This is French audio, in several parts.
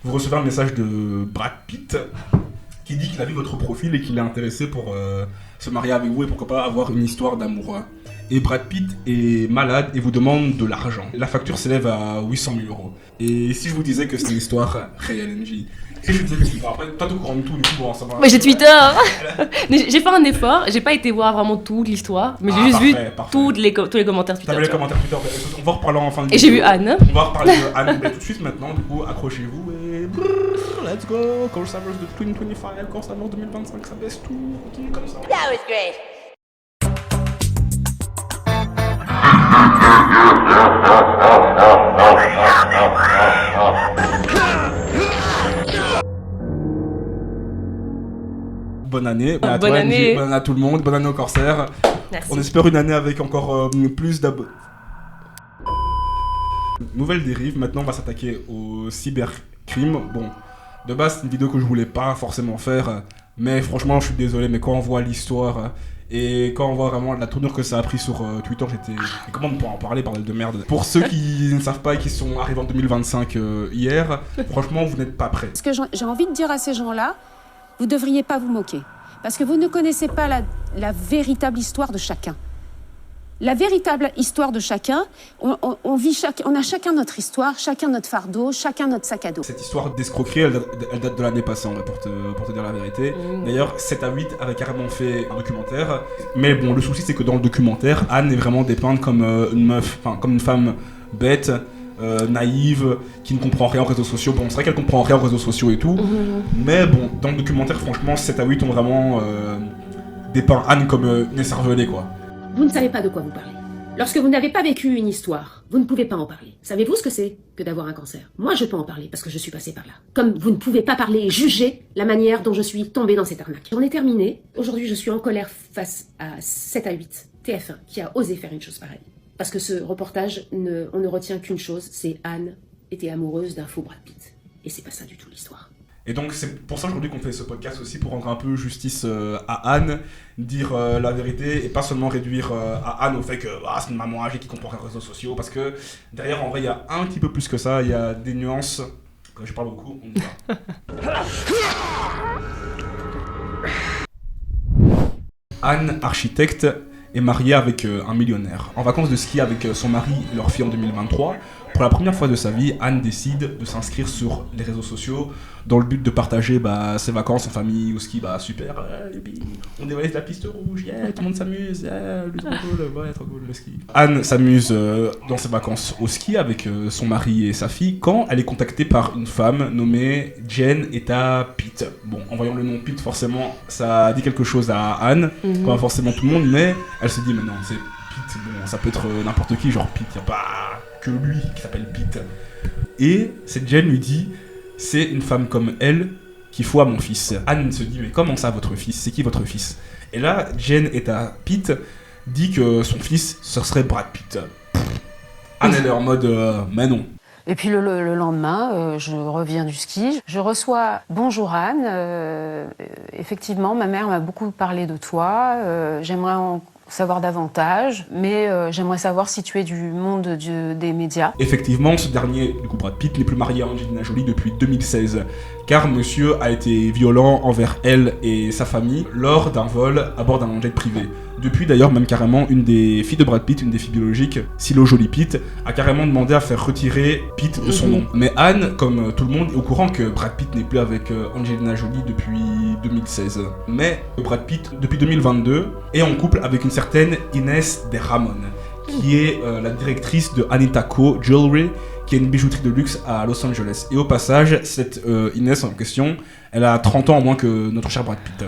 Vous recevez un message de Brad Pitt qui dit qu'il a vu votre profil et qu'il est intéressé pour se marier avec vous et pourquoi pas avoir une histoire d'amour. Et Brad Pitt est malade et vous demande de l'argent. La facture s'élève à 800 000 euros. Et si je vous disais que c'est une histoire réelle, NJ, si je vous disais que c'est une histoire, après, toi, tu es au courant de tout, du coup, bon, ça va. Mais j'ai Twitter. Mais j'ai fait un effort, j'ai pas été voir vraiment toute l'histoire, mais j'ai juste vu tous les commentaires Twitter. T'avais les commentaires Twitter, on va en reparler en fin de vidéo. Et j'ai vu Anne. On va reparler de Anne tout de suite maintenant, du coup, accrochez-vous et let's go. Call Savers de 2025, Call Savers 2025, ça baisse tout, continue comme ça. That was great. Bonne année, à toi, année. Bonne année à tout le monde, bonne année au Corsair. Merci. On espère une année avec encore plus d'abonnés. Nouvelle dérive, maintenant on va s'attaquer au cybercrime. Bon, de base c'est une vidéo que je voulais pas forcément faire, mais franchement je suis désolé, mais quand on voit l'histoire et quand on voit vraiment la tournure que ça a pris sur Twitter, j'étais... Et comment on peut en parler, bordel de merde. Pour ceux qui ne savent pas et qui sont arrivés en 2025 hier, franchement vous n'êtes pas prêts. Ce que j'ai envie de dire à ces gens-là, vous ne devriez pas vous moquer. Parce que vous ne connaissez pas la véritable histoire de chacun. La véritable histoire de chacun, on a chacun notre histoire, chacun notre fardeau, chacun notre sac à dos. Cette histoire d'escroquerie, elle date de l'année passée, pour te dire la vérité. D'ailleurs, 7 à 8 avait carrément fait un documentaire. Mais bon, le souci, c'est que dans le documentaire, Anne est vraiment dépeinte comme une meuf, enfin, comme une femme bête, naïve, qui ne comprend rien aux réseaux sociaux. Bon, c'est vrai qu'elle comprend rien aux réseaux sociaux et tout. Mais bon, dans le documentaire, franchement, 7 à 8 ont vraiment dépeint Anne comme une écervelée, quoi. Vous ne savez pas de quoi vous parlez. Lorsque vous n'avez pas vécu une histoire, vous ne pouvez pas en parler. Savez-vous ce que c'est que d'avoir un cancer? Moi, je peux en parler parce que je suis passée par là. Comme vous ne pouvez pas parler et juger la manière dont je suis tombée dans cette arnaque. J'en ai terminé. Aujourd'hui, je suis en colère face à 7 à 8 TF1 qui a osé faire une chose pareille. Parce que ce reportage, on ne retient qu'une chose, c'est Anne était amoureuse d'un faux Brad Pitt. Et c'est pas ça du tout l'histoire. Et donc c'est pour ça aujourd'hui qu'on fait ce podcast aussi, pour rendre un peu justice à Anne, dire la vérité et pas seulement réduire à Anne au fait que c'est une maman âgée qui comprend les réseaux sociaux, parce que derrière en vrai il y a un petit peu plus que ça, il y a des nuances, je parle beaucoup, on y va. Anne, architecte, est mariée avec un millionnaire. En vacances de ski avec son mari et leur fille en 2023, pour la première fois de sa vie, Anne décide de s'inscrire sur les réseaux sociaux dans le but de partager ses vacances en famille au ski. Super, on dévalise la piste rouge, tout le monde s'amuse, trop cool le ski. Anne s'amuse dans ses vacances au ski avec son mari et sa fille quand elle est contactée par une femme nommée Jen Eta Pitt. Bon, en voyant le nom Pitt, forcément, ça dit quelque chose à Anne, pas forcément tout le monde, mais elle se dit, mais non, c'est Pitt, bon, ça peut être n'importe qui, genre Pitt, y a pas que lui qui s'appelle Pitt. Et cette Jen lui dit, c'est une femme comme elle qu'il faut à mon fils. Anne se dit, mais comment ça votre fils? C'est qui votre fils? Et là, Jen Eta Pitt dit que son fils, ce serait Brad Pitt. Anne elle est en mode, mais non. Et puis le lendemain, je reviens du ski. Je reçois « Bonjour Anne, effectivement, ma mère m'a beaucoup parlé de toi. J'aimerais en savoir davantage, mais j'aimerais savoir si tu es du monde des médias. » Effectivement, ce dernier, du coup Brad Pitt, n'est plus marié à Angelina Jolie depuis 2016, car monsieur a été violent envers elle et sa famille lors d'un vol à bord d'un jet privé. Depuis d'ailleurs, même carrément, une des filles de Brad Pitt, une des filles biologiques, Silo Jolie Pitt, a carrément demandé à faire retirer Pitt de son nom. Mais Anne, comme tout le monde, est au courant que Brad Pitt n'est plus avec Angelina Jolie depuis 2016. Mais Brad Pitt, depuis 2022, est en couple avec une certaine Inès de Ramon, qui est la directrice de Anita Co Jewelry, qui est une bijouterie de luxe à Los Angeles. Et au passage, cette Inès en question, elle a 30 ans en moins que notre cher Brad Pitt.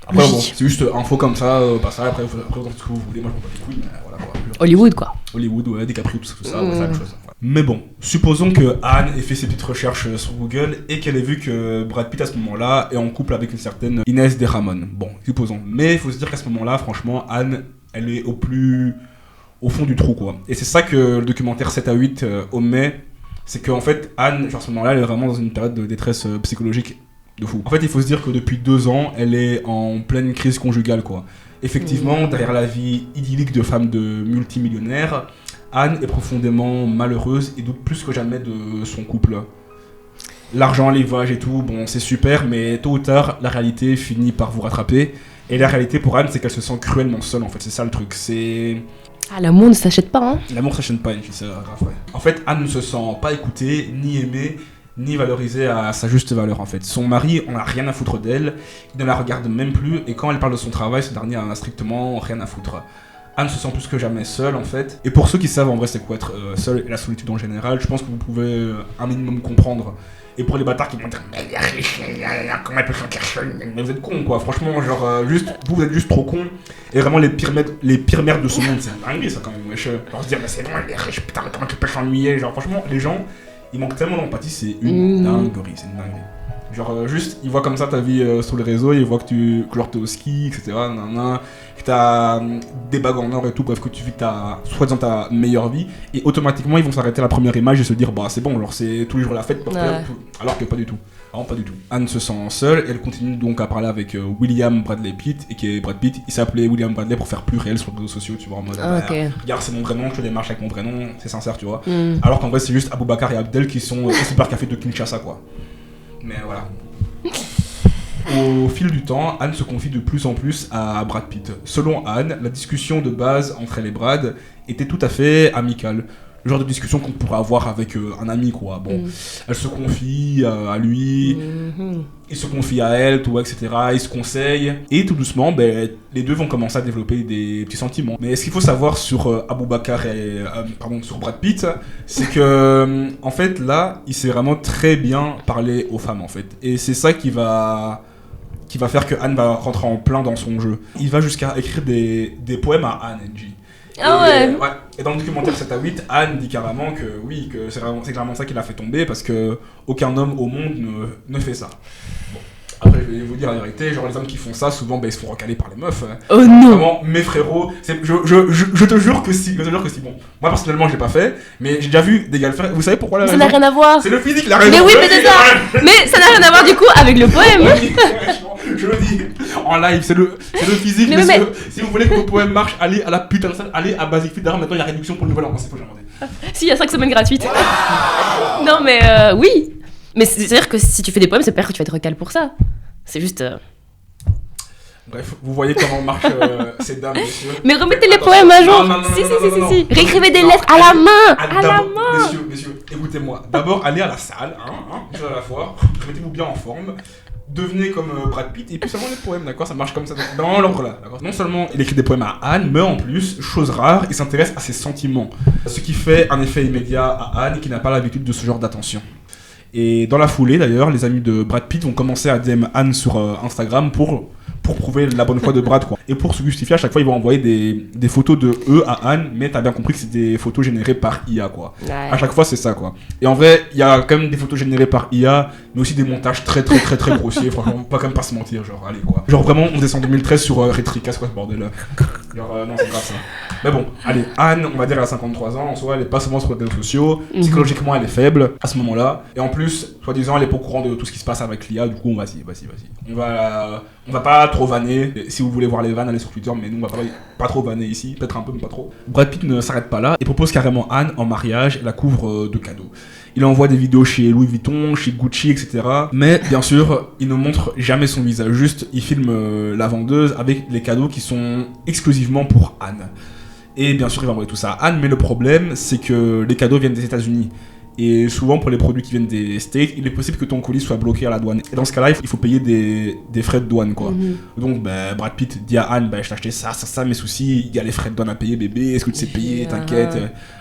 Après, bon, c'est juste info comme ça, passage, après vous en faites ce que vous voulez, moi je m'en bats les couilles, mais voilà. Hollywood, quoi. Hollywood, ouais, DiCaprio, tout ça, c'est la même chose. Mais bon, supposons que Anne ait fait ses petites recherches sur Google et qu'elle ait vu que Brad Pitt à ce moment-là est en couple avec une certaine Inès de Ramon. Bon, supposons. Mais il faut se dire qu'à ce moment-là, franchement, Anne, elle est au fond du trou, quoi. Et c'est ça que le documentaire 7 à 8 omet, c'est qu'en fait, Anne, genre à ce moment-là, elle est vraiment dans une période de détresse psychologique de fou. En fait, il faut se dire que depuis 2 ans, elle est en pleine crise conjugale, quoi. Effectivement, derrière la vie idyllique de femme de multimillionnaire, Anne est profondément malheureuse et doute plus que jamais de son couple. l'argent, les voyages et tout, bon, c'est super, mais tôt ou tard, la réalité finit par vous rattraper. Et la réalité pour Anne, c'est qu'elle se sent cruellement seule, en fait, c'est ça le truc. C'est... Ah, l'amour ne s'achète pas, hein. L'amour s'achète pas, une fille, c'est grave, ouais. En fait, Anne ne se sent pas écoutée, ni aimée, ni valorisée à sa juste valeur, en fait. Son mari, on n'a rien à foutre d'elle, il ne la regarde même plus, et quand elle parle de son travail, ce dernier a strictement rien à foutre. Anne se sent plus que jamais seule, en fait. Et pour ceux qui savent en vrai c'est quoi être seul et la solitude en général, je pense que vous pouvez un minimum comprendre. Et pour les bâtards qui vont dire mais elle est riche, comment elle peut se sentir seule, mais vous êtes cons quoi, franchement, genre juste, vous êtes juste trop cons. Et vraiment les pires merdes de ce monde, c'est un dingue ça quand même, wesh. Genre se dire mais c'est bon, elle est riche, putain, mais comment tu peux s'ennuyer, genre franchement, les gens, ils manquent tellement d'empathie, c'est une dinguerie, c'est une dinguerie. Genre juste, ils voient comme ça ta vie sur les réseaux, ils voient que genre t'es au ski, etc. Que t'as des bagues en or et tout, bref, que tu vis soi-disant ta meilleure vie, et automatiquement ils vont s'arrêter à la première image et se dire bah c'est bon, genre c'est tous les jours la fête, alors que pas du tout. Vraiment pas du tout. Anne se sent seule et elle continue donc à parler avec William Bradley Pitt, et qui est Brad Pitt. Il s'appelait William Bradley pour faire plus réel sur les réseaux sociaux, tu vois, en mode regarde c'est mon vrai nom, je te démarche avec mon vrai nom, c'est sincère, tu vois. Alors qu'en vrai c'est juste Aboubacar et Abdel qui sont au supercafé de Kinshasa quoi. Mais voilà. Au fil du temps, Anne se confie de plus en plus à Brad Pitt. Selon Anne, la discussion de base entre elle et Brad était tout à fait amicale. Le genre de discussion qu'on pourrait avoir avec un ami, quoi. Bon, elle se confie à lui, il se confie à elle, tout, etc. Ils se conseillent. Et tout doucement, ben, les deux vont commencer à développer des petits sentiments. Mais ce qu'il faut savoir sur Aboubacar sur Brad Pitt, c'est que, en fait, là, il sait vraiment très bien parler aux femmes, en fait. Et c'est ça qui va faire que Anne va rentrer en plein dans son jeu. Il va jusqu'à écrire des poèmes à Anne, NG. Ah ouais. Et dans le documentaire 7 à 8, Anne dit carrément que oui, que c'est clairement ça qui l'a fait tomber, parce que aucun homme au monde ne fait ça. Bon. Après, je vais vous dire la vérité, genre les hommes qui font ça, souvent ils se font recaler par les meufs. Oh non. Vraiment, mes frérots, je te jure que si, bon. Moi personnellement, je l'ai pas fait, mais j'ai déjà vu des gars le faire. Vous savez pourquoi la raison ? Ça n'a rien à voir. C'est le physique, la raison. Mais oui, mais c'est ça. Mais ça n'a rien à voir du coup avec le poème. Je le dis en live, c'est le physique. Mais si vous voulez que vos poèmes marchent, allez à la putain de salle, allez à Basic Fit. D'ailleurs, maintenant il y a réduction pour le nouvel an, c'est pas jamais. Si, il y a 5 semaines gratuites. Non, mais oui. Mais c'est-à-dire que si tu fais des poèmes, c'est pas que tu vas être recal pour ça. C'est juste. Bref, vous voyez comment marchent ces dames, messieurs. Mais remettez les poèmes à jour. Si. Réécrivez des lettres à la main. Messieurs, écoutez-moi. D'abord, allez à la salle, une seule à la fois. Mettez-vous bien en forme. Devenez comme Brad Pitt et puis seulement les poèmes, d'accord ? Ça marche comme ça, dans l'ordre là, d'accord ? Non seulement il écrit des poèmes à Anne, mais en plus, chose rare, il s'intéresse à ses sentiments. Ce qui fait un effet immédiat à Anne qui n'a pas l'habitude de ce genre d'attention. Et dans la foulée d'ailleurs, les amis de Brad Pitt vont commencer à DM Anne sur Instagram pour prouver la bonne foi de Brad, quoi. Et pour se justifier, à chaque fois ils vont envoyer des photos de eux à Anne, mais t'as bien compris que c'est des photos générées par IA, quoi. Ouais. À chaque fois c'est ça, quoi. Et en vrai, il y a quand même des photos générées par IA, mais aussi des montages très grossiers, franchement, pas quand même pas se mentir, genre allez quoi. Genre vraiment on descend en 2013 sur Retrika, c'est quoi ce bordel là. Genre non c'est grave ça. Mais bon, allez, Anne, on va dire elle a 53 ans, en soi elle est pas souvent sur les réseaux sociaux, psychologiquement elle est faible à ce moment-là, et en plus, soi-disant elle est pas au courant de tout ce qui se passe avec l'IA, du coup vas-y. On va pas trop vanner, si vous voulez voir les vannes, allez sur Twitter, mais nous on va pas trop vanner ici, peut-être un peu mais pas trop. Brad Pitt ne s'arrête pas là et propose carrément Anne en mariage et la couvre de cadeaux. Il envoie des vidéos chez Louis Vuitton, chez Gucci, etc. Mais bien sûr, il ne montre jamais son visage, juste il filme la vendeuse avec les cadeaux qui sont exclusivement pour Anne. Et bien sûr il va envoyer tout ça à Anne, mais le problème c'est que les cadeaux viennent des États-Unis. Et souvent pour les produits qui viennent des States, il est possible que ton colis soit bloqué à la douane. Et dans ce cas-là, il faut payer des frais de douane, quoi. Donc Brad Pitt dit à Anne, je t'ai acheté ça, mes soucis, il y a les frais de douane à payer, bébé, est-ce que tu sais payer, t'inquiète.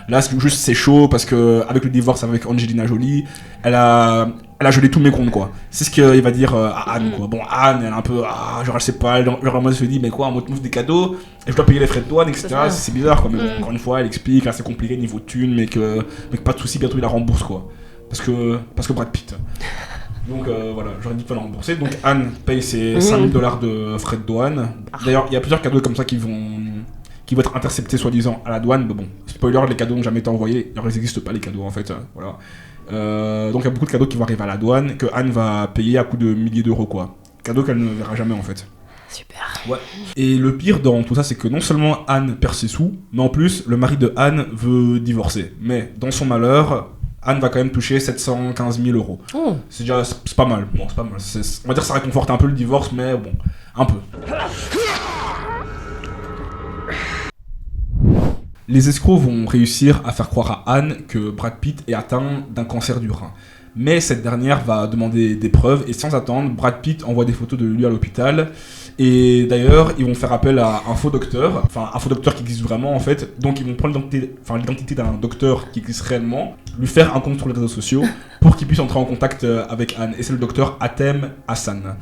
Là, c'est chaud parce que avec le divorce avec Angelina Jolie, elle a gelé tous mes comptes, quoi. C'est ce qu'il va dire à Anne, quoi. Bon, Anne, elle est un peu, genre elle sait pas, genre elle se dit, mais quoi, on me des cadeaux, et je dois payer les frais de douane, etc. C'est bizarre, quoi. Mais bon, encore une fois, elle explique, là c'est compliqué niveau thune, mais que pas de soucis, bientôt il la rembourse, quoi. Parce que Brad Pitt. Donc voilà, j'aurais dit qu'il fallait rembourser. Donc Anne paye ses $5,000 de frais de douane. D'ailleurs, il y a plusieurs cadeaux comme ça qui vont être interceptés soi-disant à la douane. Mais bon, spoiler, les cadeaux n'ont jamais été envoyés. Alors ils n'existent pas les cadeaux en fait. Voilà. Donc il y a beaucoup de cadeaux qui vont arriver à la douane que Anne va payer à coût de milliers d'euros, quoi. Cadeaux qu'elle ne verra jamais en fait. Super. Ouais. Et le pire dans tout ça, c'est que non seulement Anne perd ses sous, mais en plus le mari de Anne veut divorcer. Mais dans son malheur, Anne va quand même toucher 715 000 euros. Oh. C'est déjà, c'est pas mal. Bon, c'est pas mal. On va dire que ça réconforte un peu le divorce, mais bon, un peu. Les escrocs vont réussir à faire croire à Anne que Brad Pitt est atteint d'un cancer du rein. Mais cette dernière va demander des preuves et sans attendre, Brad Pitt envoie des photos de lui à l'hôpital. Et d'ailleurs, ils vont faire appel à un faux docteur, enfin un faux docteur qui existe vraiment en fait. Donc ils vont prendre l'identité d'un docteur qui existe réellement, lui faire un compte sur les réseaux sociaux pour qu'il puisse entrer en contact avec Anne. Et c'est le docteur Atem Hassan.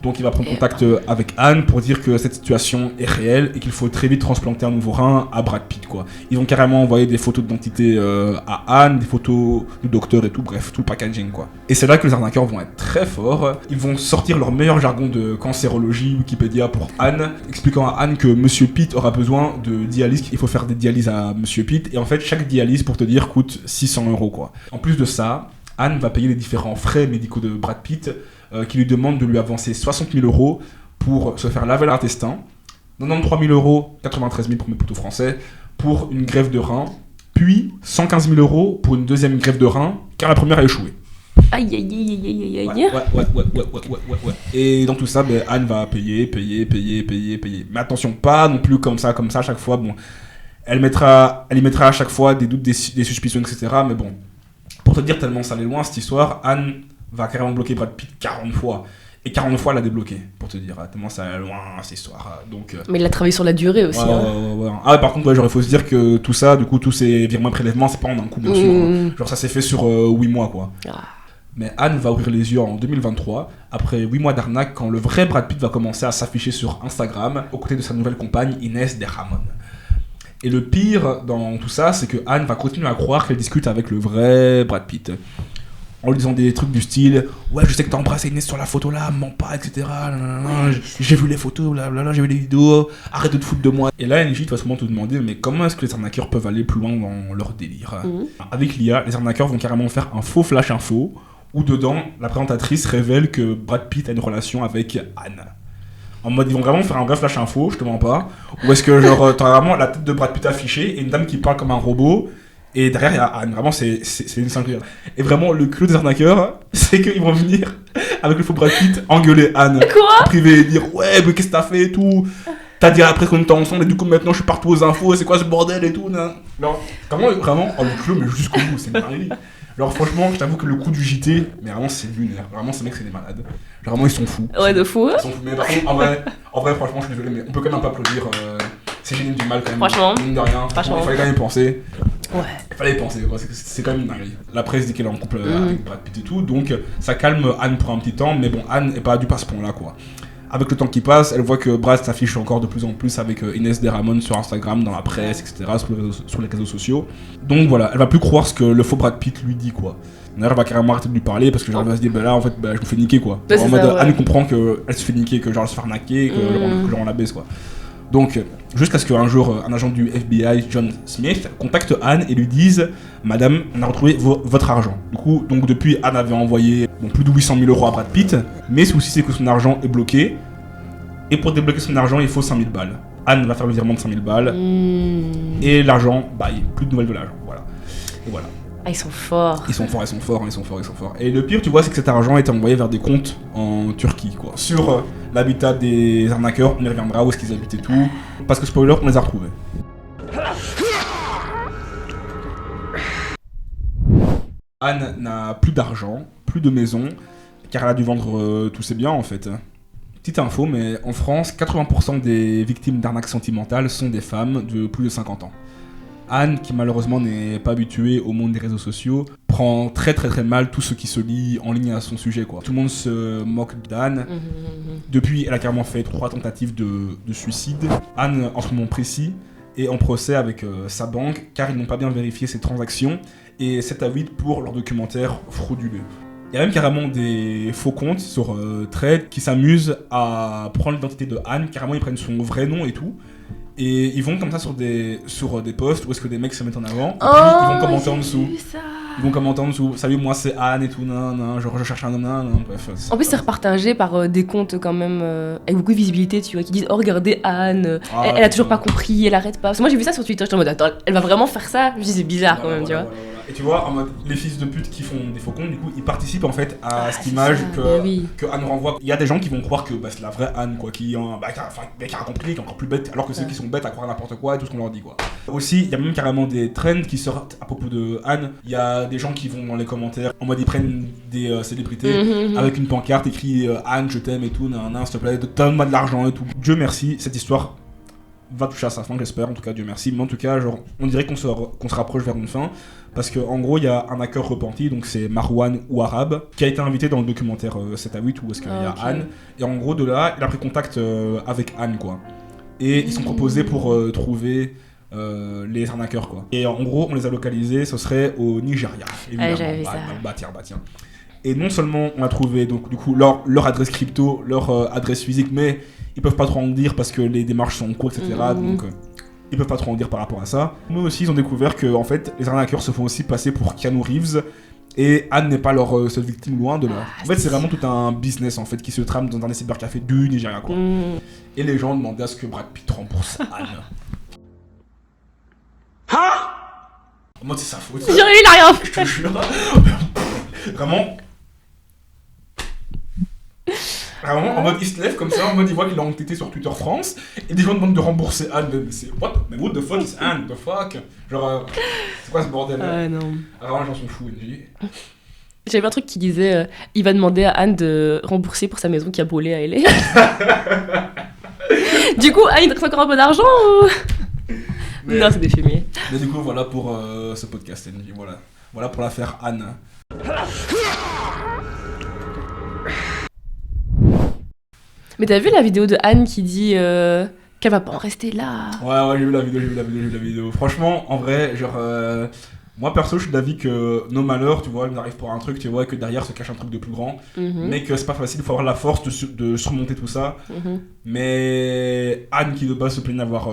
Donc il va prendre contact avec Anne pour dire que cette situation est réelle et qu'il faut très vite transplanter un nouveau rein à Brad Pitt, quoi. Ils vont carrément envoyer des photos d'identité à Anne, des photos du docteur et tout, bref, tout le packaging, quoi. Et c'est là que les arnaqueurs vont être très forts. Ils vont sortir leur meilleur jargon de cancérologie, Wikipédia pour Anne, expliquant à Anne que Monsieur Pitt aura besoin de dialyse, il faut faire des dialyses à Monsieur Pitt. Et en fait, chaque dialyse, pour te dire, coûte 600 €, quoi. En plus de ça, Anne va payer les différents frais médicaux de Brad Pitt, qui lui demande de lui avancer 60 000 € pour se faire laver l'intestin, 93 000 €, 93 000 pour mes poteaux français, pour une greffe de rein, puis 115 000 € pour une deuxième greffe de rein, car la première a échoué. Aïe, aïe, aïe, aïe, aïe, aïe. Ouais. Et dans tout ça, Anne va payer. Mais attention, pas non plus comme ça à chaque fois. Bon, elle y mettra à chaque fois des doutes, des suspicions, etc. Mais bon, pour te dire tellement ça allait loin cette histoire, Anne va carrément bloquer Brad Pitt 40 fois. Et 40 fois, elle l'a débloqué, pour te dire. Tellement ça allait loin, cette histoire. Donc, Mais il a travaillé sur la durée aussi. Ouais. Ah, par contre, genre, il faut se dire que tout ça, du coup, tous ces virements et prélèvements, c'est pas en un coup, bien sûr. Genre, ça s'est fait sur 8 mois, quoi. Ah. Mais Anne va ouvrir les yeux en 2023, après 8 mois d'arnaque, quand le vrai Brad Pitt va commencer à s'afficher sur Instagram, aux côtés de sa nouvelle compagne, Inès de Ramon. Et le pire dans tout ça, c'est que Anne va continuer à croire qu'elle discute avec le vrai Brad Pitt. En lui disant des trucs du style « Ouais, je sais que t'as embrassé Inès sur la photo là, mens pas, etc. J'ai vu les photos, blablabla, j'ai vu les vidéos, arrête de te foutre de moi. » Et là, NJ va sûrement te demander « Mais comment est-ce que les arnaqueurs peuvent aller plus loin dans leur délire ?» Avec l'IA, les arnaqueurs vont carrément faire un faux flash info, où dedans, la présentatrice révèle que Brad Pitt a une relation avec Anne. En mode, ils vont vraiment faire un vrai flash info, je te mens pas. Ou est-ce que genre, t'as vraiment la tête de Brad Pitt affichée et une dame qui parle comme un robot. Et derrière, il y a Anne. Vraiment, c'est une singerie. Et vraiment, le culot des arnaqueurs, c'est qu'ils vont venir, avec le faux Brad Pitt, engueuler Anne. Quoi ? Privé, et dire ouais, mais qu'est-ce que t'as fait et tout. T'as dit après qu'on était ensemble et du coup maintenant je suis partout aux infos, c'est quoi ce bordel et tout. Non. Alors, vraiment, le culot, mais jusqu'au bout, c'est une dinguerie. Alors franchement, je t'avoue que le coup du JT, mais vraiment c'est lunaire. Vraiment, ces mecs, c'est des malades. Genre, vraiment, ils sont fous. Ouais, de fou. Ils sont fous. Mais par contre, en vrai, franchement, je suis désolé, mais on peut quand même pas applaudir. C'est génial du mal quand même. Franchement. Mine de rien. Franchement. Il fallait quand même y penser. Ouais. Il fallait y penser, quoi. C'est quand même une dinguerie. La presse dit qu'elle est en couple avec Brad Pitt et tout, donc ça calme Anne pour un petit temps, mais bon, Anne est pas du pas à ce point-là, quoi. Avec le temps qui passe, elle voit que Brad s'affiche encore de plus en plus avec Inès de Ramon sur Instagram, dans la presse, etc., sur les réseaux sociaux. Donc voilà, elle va plus croire ce que le faux Brad Pitt lui dit, quoi. D'ailleurs, elle va carrément arrêter de lui parler parce que genre, elle va se dire, bah là, en fait, je me fais niquer, quoi. Ouais, en mode, ça, ouais. Anne comprend qu'elle se fait niquer, que genre, elle se fait arnaquer, que genre, on la baisse, quoi. Donc, jusqu'à ce qu'un jour, un agent du FBI, John Smith, contacte Anne et lui dise « Madame, on a retrouvé votre argent. » Donc depuis, Anne avait envoyé plus de 800 000 € à Brad Pitt, mais le souci c'est que son argent est bloqué, et pour débloquer son argent, il faut 5 000 balles. Anne va faire le virement de 5 000 balles, et l'argent, il n'y a plus de nouvelles de l'argent. Voilà. Et voilà. Ah, ils sont forts. Ils sont forts. Et le pire, tu vois, c'est que cet argent a été envoyé vers des comptes en Turquie, quoi. Sur l'habitat des arnaqueurs, on y reviendra, où est-ce qu'ils habitaient tout. Parce que, spoiler, on les a retrouvés. Anne n'a plus d'argent, plus de maison, car elle a dû vendre tous ses biens, en fait. Petite info, mais en France, 80% des victimes d'arnaques sentimentales sont des femmes de plus de 50 ans. Anne, qui malheureusement n'est pas habituée au monde des réseaux sociaux, prend très mal tout ce qui se lit en ligne à son sujet, quoi. Tout le monde se moque d'Anne. Depuis, elle a carrément fait 3 tentatives de suicide. Anne, en ce moment précis, est en procès avec sa banque car ils n'ont pas bien vérifié ses transactions et 7 à 8 pour leur documentaire frauduleux. Il y a même carrément des faux comptes sur Thread qui s'amusent à prendre l'identité de Anne, carrément ils prennent son vrai nom et tout. Et ils vont comme ça sur des posts où est-ce que des mecs se mettent en avant. Et puis ils vont commenter en dessous. Ils vont commenter en dessous. Salut, moi c'est Anne et tout, genre je cherche un homme, bref. En plus, c'est repartagé par des comptes quand même avec beaucoup de visibilité, tu vois, qui disent oh regardez Anne, elle a toujours pas compris, elle arrête pas. Parce que moi j'ai vu ça sur Twitter, j'étais en mode attends, elle va vraiment faire ça. Je me dis c'est bizarre quand même, tu vois. Et Et tu vois, en mode, les fils de pute qui font des faux comptes, du coup, ils participent en fait à cette image que Anne renvoie. Il y a des gens qui vont croire que c'est la vraie Anne, quoi, qui a compris, qui est encore plus bête, alors que ceux qui sont bêtes à croire n'importe quoi et tout ce qu'on leur dit, quoi. Aussi, il y a même carrément des trends qui sortent à propos de Anne. Il y a des gens qui vont dans les commentaires, en mode, ils prennent des célébrités avec une pancarte écrit Anne, je t'aime et tout, s'il te plaît, donne-moi de l'argent et tout. Dieu merci, cette histoire va toucher à sa fin, j'espère, en tout cas, Dieu merci. Mais en tout cas, genre, on dirait qu'on se rapproche vers une fin. Parce qu'en gros, il y a un hacker repenti, donc c'est Marwan Ouarab, qui a été invité dans le documentaire 7 à 8 où est-ce qu'il y a Anne. Et en gros, de là, il a pris contact avec Anne, quoi. Et ils sont proposés pour trouver les arnaqueurs, quoi. Et en gros, on les a localisés, ce serait au Nigeria. Évidemment. J'avais vu ça. Tiens. Et non seulement on a trouvé donc, du coup, leur adresse crypto, leur adresse physique, mais ils peuvent pas trop en dire parce que les démarches sont en cours, etc. Donc ils peuvent pas trop en dire par rapport à ça. Nous aussi, ils ont découvert que en fait, les arnaqueurs se font aussi passer pour Keanu Reeves et Anne n'est pas leur seule victime, loin de là. En fait, c'est vraiment tout un business en fait qui se trame dans un cybercafé du Nigeria, quoi. Et les gens demandaient à ce que Brad Pitt rembourse Anne. Moi, c'est sa faute. Il a rien fait. Je te jure. Vraiment, en mode il se lève comme ça, en mode il voit qu'il a entêté sur Twitter France, et des gens demandent de rembourser Anne. Mais c'est what the fuck is Anne? The fuck? Genre, c'est quoi ce bordel là? Non. Alors, les gens sont fous, J'avais un truc qui disait il va demander à Anne de rembourser pour sa maison qui a brûlé à LA. Du coup, Anne, il te reste encore un peu d'argent ou... Non, c'est des fumiers. Mais du coup, voilà pour ce podcast, NJ. Voilà pour l'affaire Anne. Mais t'as vu la vidéo de Anne qui dit qu'elle va pas en rester là? Ouais, j'ai vu la vidéo. Franchement, en vrai, genre, moi perso, je suis d'avis que nos malheurs, tu vois, ils nous arrivent pour un truc, tu vois, et que derrière se cache un truc de plus grand, mais que c'est pas facile, il faut avoir la force de surmonter tout ça. Mais Anne, qui de base se plaignait d'avoir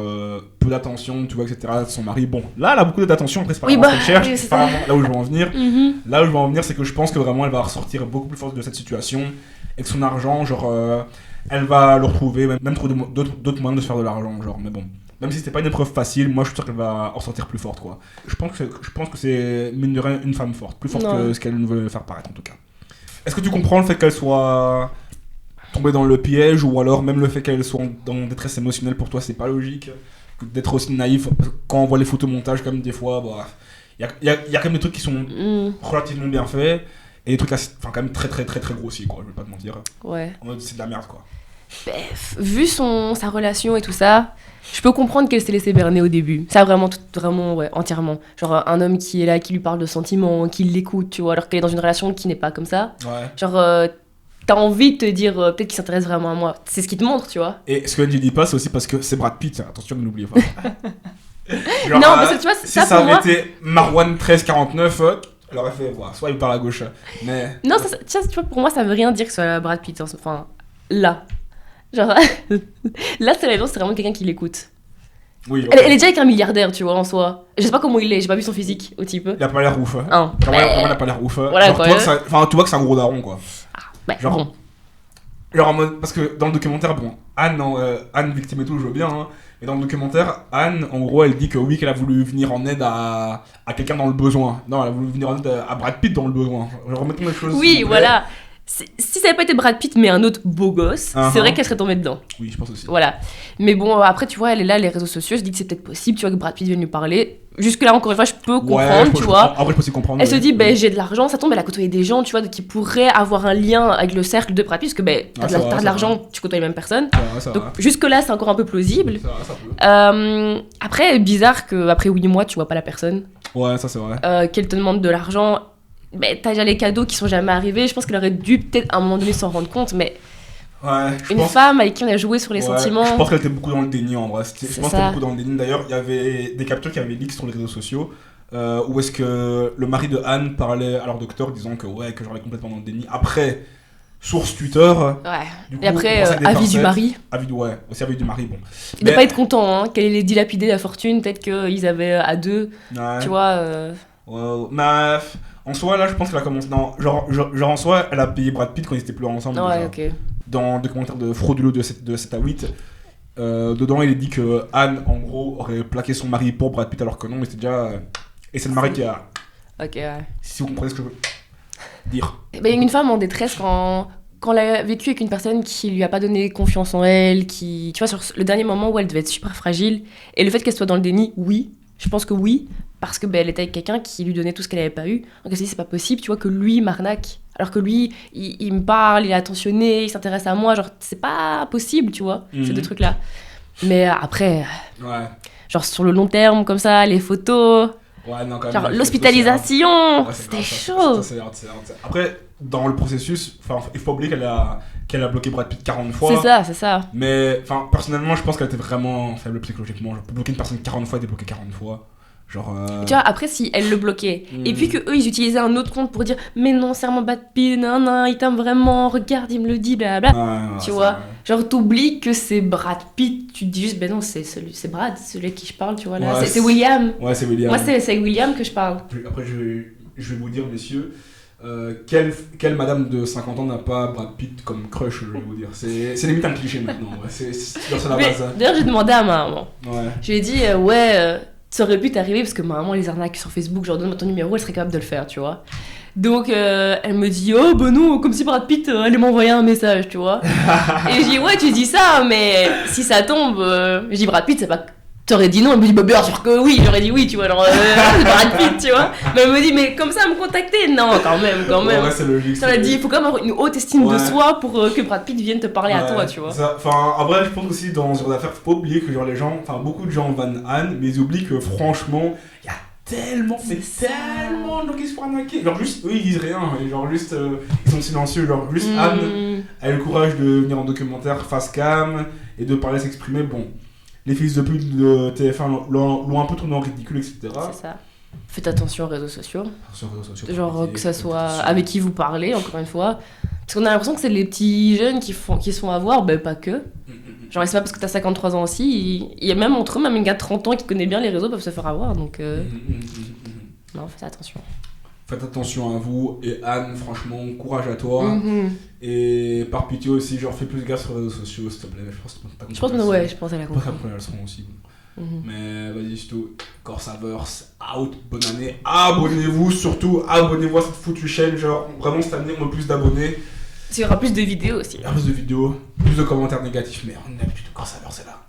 peu d'attention, tu vois, etc., de son mari, bon, là, elle a beaucoup d'attention, après, c'est pas vraiment ce qu'elle cherche, c'est pas vraiment là où je veux en venir. Là où je veux en venir, c'est que je pense que vraiment, elle va ressortir beaucoup plus forte de cette situation, et que son argent, genre, elle va le retrouver, même trouver d'autres moyens de se faire de l'argent, genre, mais bon. Même si c'était pas une épreuve facile, moi je suis sûr qu'elle va en sortir plus forte, quoi. Je pense que c'est mine de rien une femme forte, plus forte que ce qu'elle nous veut faire paraître en tout cas. Est-ce que tu comprends le fait qu'elle soit tombée dans le piège, ou alors même le fait qu'elle soit dans détresse émotionnelle, pour toi c'est pas logique d'être aussi naïf? Quand on voit les photomontages, comme des fois, il y a quand même des trucs qui sont relativement bien faits, et des trucs quand même très très très très grossiers, quoi, je vais pas te mentir. Ouais. En mode c'est de la merde, quoi. Vu sa relation et tout ça, je peux comprendre qu'elle s'est laissée berner au début. Ça, vraiment, ouais, entièrement. Genre, un homme qui est là, qui lui parle de sentiments, qui l'écoute, tu vois, alors qu'elle est dans une relation qui n'est pas comme ça. Ouais. Genre, t'as envie de te dire, peut-être qu'il s'intéresse vraiment à moi. C'est ce qu'il te montre, tu vois. Et ce que je dis pas, c'est aussi parce que c'est Brad Pitt, attention, ne l'oubliez pas. Genre, non, parce que tu vois, si ça ça pour moi... avait été Marwan 1349, elle aurait fait, soit il parle à gauche, mais... Non, tu vois, pour moi, ça veut rien dire que ce soit Brad Pitt. Enfin, là. Genre, là, c'est vraiment quelqu'un qui l'écoute. Oui, elle est déjà avec un milliardaire, tu vois, en soi. Je sais pas comment il est, j'ai pas vu son physique au type. Il a pas l'air ouf. Hein. Vraiment, il a pas l'air ouf. Voilà, genre, tu vois que c'est un gros daron, quoi. Genre, bon. Genre en mode, parce que dans le documentaire, bon, Anne victime et tout, je veux bien, hein, mais dans le documentaire, Anne, en gros, elle dit que oui, qu'elle a voulu venir en aide à quelqu'un dans le besoin. Non, elle a voulu venir en aide à Brad Pitt dans le besoin. Genre, remettons les choses. Oui, voilà. Si ça n'avait pas été Brad Pitt, mais un autre beau gosse, c'est vrai qu'elle serait tombée dedans. Oui, je pense aussi. Voilà. Mais bon, après, tu vois, elle est là, les réseaux sociaux, je dis que c'est peut-être possible, tu vois, que Brad Pitt vienne lui parler. Jusque-là, encore une fois, je peux comprendre, tu vois. Après, je peux aussi comprendre. Elle se dit, j'ai de l'argent, ça tombe, elle a côtoyé des gens, tu vois, qui pourraient avoir un lien avec le cercle de Brad Pitt, parce que t'as de l'argent, tu côtoies les mêmes personnes. Donc, jusque-là, c'est encore un peu plausible. Ça peut. Après, bizarre qu'après 8 mois, tu vois pas la personne. Ouais, ça c'est vrai. Qu'elle te demande de l'argent. T'as déjà les cadeaux qui sont jamais arrivés. Je pense qu'elle aurait dû peut-être à un moment donné s'en rendre compte, mais femme avec qui on a joué sur les sentiments. Je pense qu'elle était beaucoup dans le déni en vrai. Je pense qu'elle était beaucoup dans le déni. D'ailleurs, il y avait des captures qui avaient leak sur les réseaux sociaux où est-ce que le mari de Anne parlait à leur docteur disant que que j'aurais complètement dans le déni. Après, source Twitter. Du coup, et après, avis du mari. Aussi avis du mari, bon. Il ne doit pas être content, hein, qu'elle ait dilapidé la fortune. Peut-être qu'ils avaient à deux. Tu vois. Mais. En soi, là, je pense qu'elle a commencé. Non, genre en soi, elle a payé Brad Pitt quand ils étaient plus ensemble. Ok. Dans le commentaire de Frauduleux de 7 à 8, dedans, il est dit que Anne, en gros, aurait plaqué son mari pour Brad Pitt, alors que non, mais c'était déjà. Et c'est le mari qui a. Ok, ouais. Si vous comprenez ce que je veux dire. Il y a une femme en détresse quand elle a vécu avec une personne qui lui a pas donné confiance en elle, qui, tu vois, sur le dernier moment où elle devait être super fragile, et le fait qu'elle soit dans le déni, oui, je pense que oui, parce que elle était avec quelqu'un qui lui donnait tout ce qu'elle n'avait pas eu. Donc elle s'est dit, c'est pas possible, tu vois, que lui m'arnaque. Alors que lui, il me parle, il est attentionné, il s'intéresse à moi, genre, c'est pas possible, tu vois, ces deux trucs-là. Mais après, genre sur le long terme, comme ça, les photos, Ouais, non, quand même, genre les l'hospitalisation, photos, c'est c'était grave, chaud. c'est hard. Après, dans le processus, il faut pas oublier qu'elle a bloqué Brad Pitt 40 fois. C'est ça. Mais personnellement, je pense qu'elle était vraiment faible psychologiquement. Genre, pour bloquer une personne 40 fois, débloquer 40 fois. Genre. Tu vois, après, si elle le bloquait, et puis que eux ils utilisaient un autre compte pour dire, mais non, c'est vraiment Brad Pitt, non, il t'aime vraiment, regarde, il me le dit, blablabla. Tu vois, genre, t'oublies que c'est Brad Pitt, tu te dis juste, ben non, c'est Brad, celui à qui je parle, tu vois, là. C'est William. Ouais, c'est William. Moi, c'est William que je parle. Après, je vais vous dire, messieurs. Quelle madame de 50 ans n'a pas Brad Pitt comme crush, je vais vous dire. C'est limite un cliché maintenant. Ouais. C'est la base. D'ailleurs, j'ai demandé à ma maman. Ouais. Je lui ai dit, ça aurait pu t'arriver parce que ma maman les arnaques sur Facebook, genre donne-moi ton numéro, elle serait capable de le faire, tu vois. Donc elle me dit, oh bah non, comme si Brad Pitt allait m'envoyer un message, tu vois. Et je dis, ouais, tu dis ça, mais si ça tombe, je dis Brad Pitt, c'est pas. T'aurais dit non, elle me dit bah bien sûr que oui, j'aurais dit oui, tu vois, alors c'est Brad Pitt, tu vois. Mais elle me dit, mais comme ça, me contacter, non, quand même. Ouais, c'est logique. Ça m'a dit, il faut quand même avoir une haute estime de soi pour que Brad Pitt vienne te parler à toi, tu vois. En vrai, je pense aussi dans ce genre d'affaires, faut pas oublier que genre les gens, beaucoup de gens vannent Anne, mais ils oublient que franchement, il y a tellement de gens qui se font arnaquer. Genre juste, eux ils disent rien, et genre juste, ils sont silencieux. Genre juste Anne a eu le courage de venir en documentaire face cam et de parler, s'exprimer, bon. Les fils de pute de TF1 l'ont un peu tourné en ridicule, etc. C'est ça. Faites attention aux réseaux sociaux. Genre que ça soit avec avec qui vous parlez, encore une fois. Parce qu'on a l'impression que c'est les petits jeunes qui se font avoir, ben pas que. Genre, c'est pas parce que t'as 53 ans aussi. Il y a même entre eux, même un gars de 30 ans qui connaît bien les réseaux peuvent se faire avoir. Donc, non, faites attention. Faites attention à vous. Et Anne, franchement, courage à toi. Et par pitié aussi, genre, fais plus gaffe sur les réseaux sociaux, s'il te plaît. Je pense qu'elle a compris. Pas qu'après, elles seront aussi. Mais vas-y, c'est tout. Corsaverse, out, bonne année. Abonnez-vous, surtout, abonnez-vous à cette foutue chaîne. Genre, vraiment, cette année, on a plus d'abonnés. Il y aura plus de vidéos aussi. Il y aura plus de vidéos, plus de commentaires négatifs, mais on a l'habitude de Corsaverse, c'est là.